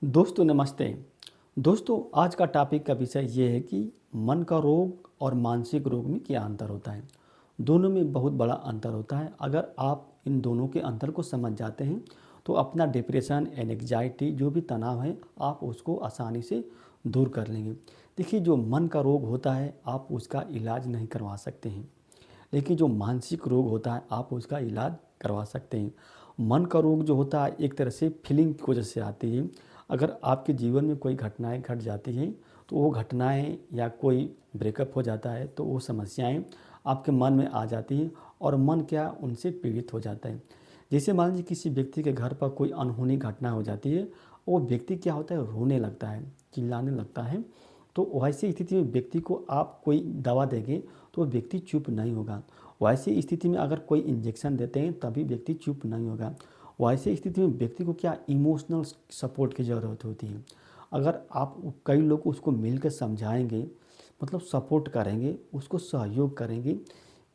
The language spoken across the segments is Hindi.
दोस्तों नमस्ते। दोस्तों आज का टॉपिक का विषय ये है कि मन का रोग और मानसिक रोग में क्या अंतर होता है। दोनों में बहुत बड़ा अंतर होता है। अगर आप इन दोनों के अंतर को समझ जाते हैं तो अपना डिप्रेशन एंग्जाइटी जो भी तनाव है आप उसको आसानी से दूर कर लेंगे। देखिए जो मन का रोग होता है आप उसका इलाज नहीं करवा सकते हैं, लेकिन जो मानसिक रोग होता है आप उसका इलाज करवा सकते हैं। मन का रोग जो होता है एक तरह से फीलिंग की वजह से आती है। अगर आपके जीवन में कोई घटनाएं घट जाती हैं तो वो घटनाएं या कोई ब्रेकअप हो जाता है तो वो समस्याएं आपके मन में आ जाती हैं और मन क्या उनसे पीड़ित हो जाता है। जैसे मान लीजिए किसी व्यक्ति के घर पर कोई अनहोनी घटना हो जाती है, वो व्यक्ति क्या होता है रोने लगता है, चिल्लाने लगता है। तो वैसी स्थिति में व्यक्ति को आप कोई दवा देंगे तो वो व्यक्ति चुप नहीं होगा। वैसी स्थिति में अगर कोई इंजेक्शन देते हैं तभी व्यक्ति चुप नहीं होगा। वैसी स्थिति में व्यक्ति को क्या इमोशनल सपोर्ट की ज़रूरत होती है। अगर आप कई लोग उसको मिलकर समझाएंगे, मतलब सपोर्ट करेंगे, उसको सहयोग करेंगे,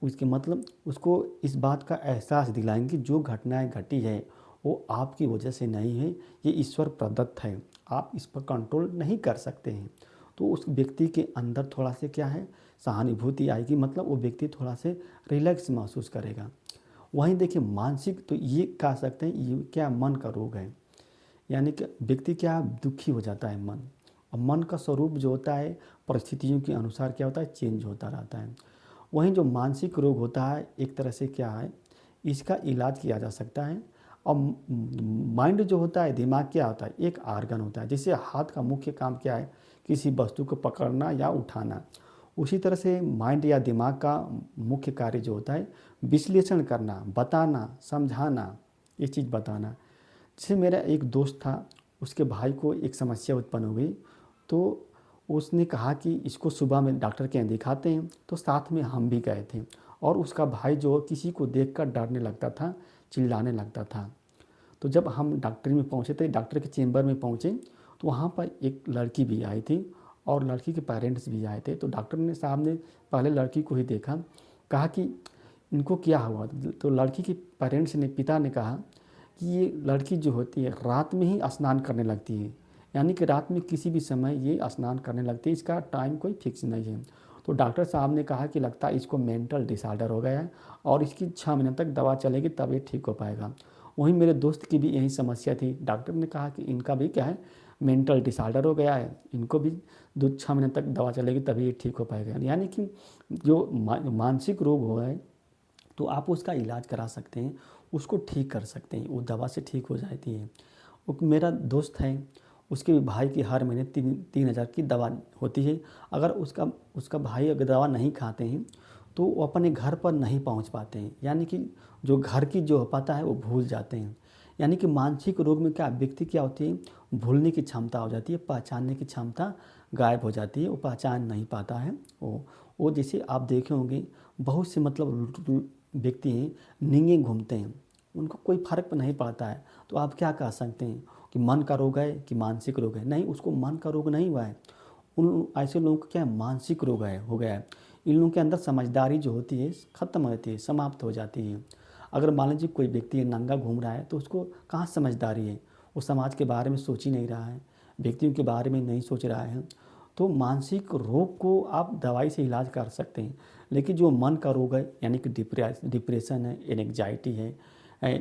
उसके मतलब उसको इस बात का एहसास दिलाएंगे जो घटनाएं घटी है वो आपकी वजह से नहीं है, ये ईश्वर प्रदत्त है, आप इस पर कंट्रोल नहीं कर सकते हैं। तो उस व्यक्ति के अंदर थोड़ा से क्या है सहानुभूति आएगी, मतलब वो व्यक्ति थोड़ा से रिलैक्स महसूस करेगा। वहीं देखिए मानसिक तो ये कह सकते हैं ये क्या मन का रोग है, यानी कि व्यक्ति क्या दुखी हो जाता है मन। और मन का स्वरूप जो होता है परिस्थितियों के अनुसार क्या होता है चेंज होता रहता है। वहीं जो मानसिक रोग होता है एक तरह से क्या है इसका इलाज किया जा सकता है। और माइंड जो होता है दिमाग क्या होता है एक आर्गन होता है। जैसे हाथ का मुख्य काम क्या है किसी वस्तु को पकड़ना या उठाना, उसी तरह से माइंड या दिमाग का मुख्य कार्य जो होता है विश्लेषण करना, बताना, समझाना, ये चीज़ बताना। जैसे मेरा एक दोस्त था, उसके भाई को एक समस्या उत्पन्न हो गई, तो उसने कहा कि इसको सुबह में डॉक्टर के यहाँ दिखाते हैं, तो साथ में हम भी गए थे। और उसका भाई जो किसी को देखकर डरने लगता था, चिल्लाने लगता था। तो जब हम डॉक्टर में पहुँचे थे, डॉक्टर के चेंबर में पहुँचे, तो वहाँ पर एक लड़की भी आई थी और लड़की के पेरेंट्स भी आए थे। तो डॉक्टर ने साहब ने पहले लड़की को ही देखा, कहा कि इनको क्या हुआ। तो लड़की के पेरेंट्स ने, पिता ने कहा कि ये लड़की जो होती है रात में ही स्नान करने लगती है, यानी कि रात में किसी भी समय ये स्नान करने लगती है, इसका टाइम कोई फिक्स नहीं है। तो डॉक्टर साहब ने कहा कि लगता है इसको मेंटल डिसऑर्डर हो गया है और इसकी 6 महीने तक दवा चलेगी तब ये ठीक हो पाएगा। वहीं मेरे दोस्त की भी यही समस्या थी। डॉक्टर ने कहा कि इनका भी क्या है मेंटल डिसऑर्डर हो गया है, इनको भी 2-6 महीने तक दवा चलेगी तभी ये ठीक हो पाएगा। यानी कि जो मानसिक रोग हुआ है तो आप उसका इलाज करा सकते हैं, उसको ठीक कर सकते हैं, वो दवा से ठीक हो जाती है। वो मेरा दोस्त है, उसके भी भाई की हर महीने 3,000 की दवा होती है। अगर उसका उसका भाई अगर दवा नहीं खाते हैं तो वो अपने घर पर नहीं पहुंच पाते हैं, यानी कि जो घर की जो पता है वो भूल जाते हैं। यानी कि मानसिक रोग में क्या व्यक्ति क्या होती है भूलने की क्षमता हो जाती है, पहचानने की क्षमता गायब हो जाती है, वो पहचान नहीं पाता है। वो जैसे आप देखे होंगे बहुत से मतलब व्यक्ति हैं नींगे घूमते हैं, उनको कोई फर्क नहीं पड़ता है। तो आप क्या कह सकते हैं कि मन का रोग है कि मानसिक रोग है? नहीं, उसको मन का रोग नहीं हुआ है, उन ऐसे लोगों को क्या है मानसिक रोग है हो गया है। इन लोगों के अंदर समझदारी जो होती है ख़त्म हो जाती है, समाप्त हो जाती है। अगर मान लीजिए कोई व्यक्ति नंगा घूम रहा है तो उसको कहाँ समझदारी है, वो समाज के बारे में सोच ही नहीं रहा है, व्यक्तियों के बारे में नहीं सोच रहा है। तो मानसिक रोग को आप दवाई से इलाज कर सकते हैं, लेकिन जो मन का रोग है यानी कि डिप्रेशन है, एंग्जाइटी है,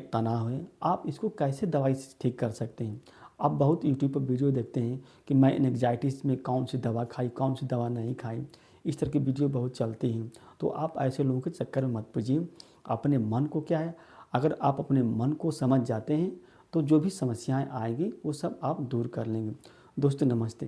तनाव है, आप इसको कैसे दवाई से ठीक कर सकते हैं। आप बहुत यूट्यूब पर वीडियो देखते हैं कि मैं एंग्जाइटीज़ में कौन सी दवा खाई, कौन सी दवा नहीं खाई, इस तरह की वीडियो बहुत चलती हैं। तो आप ऐसे लोगों के चक्कर में मत पड़िए। अपने मन को क्या है, अगर आप अपने मन को समझ जाते हैं तो जो भी समस्याएं आएंगी वो सब आप दूर कर लेंगे। दोस्तों नमस्ते।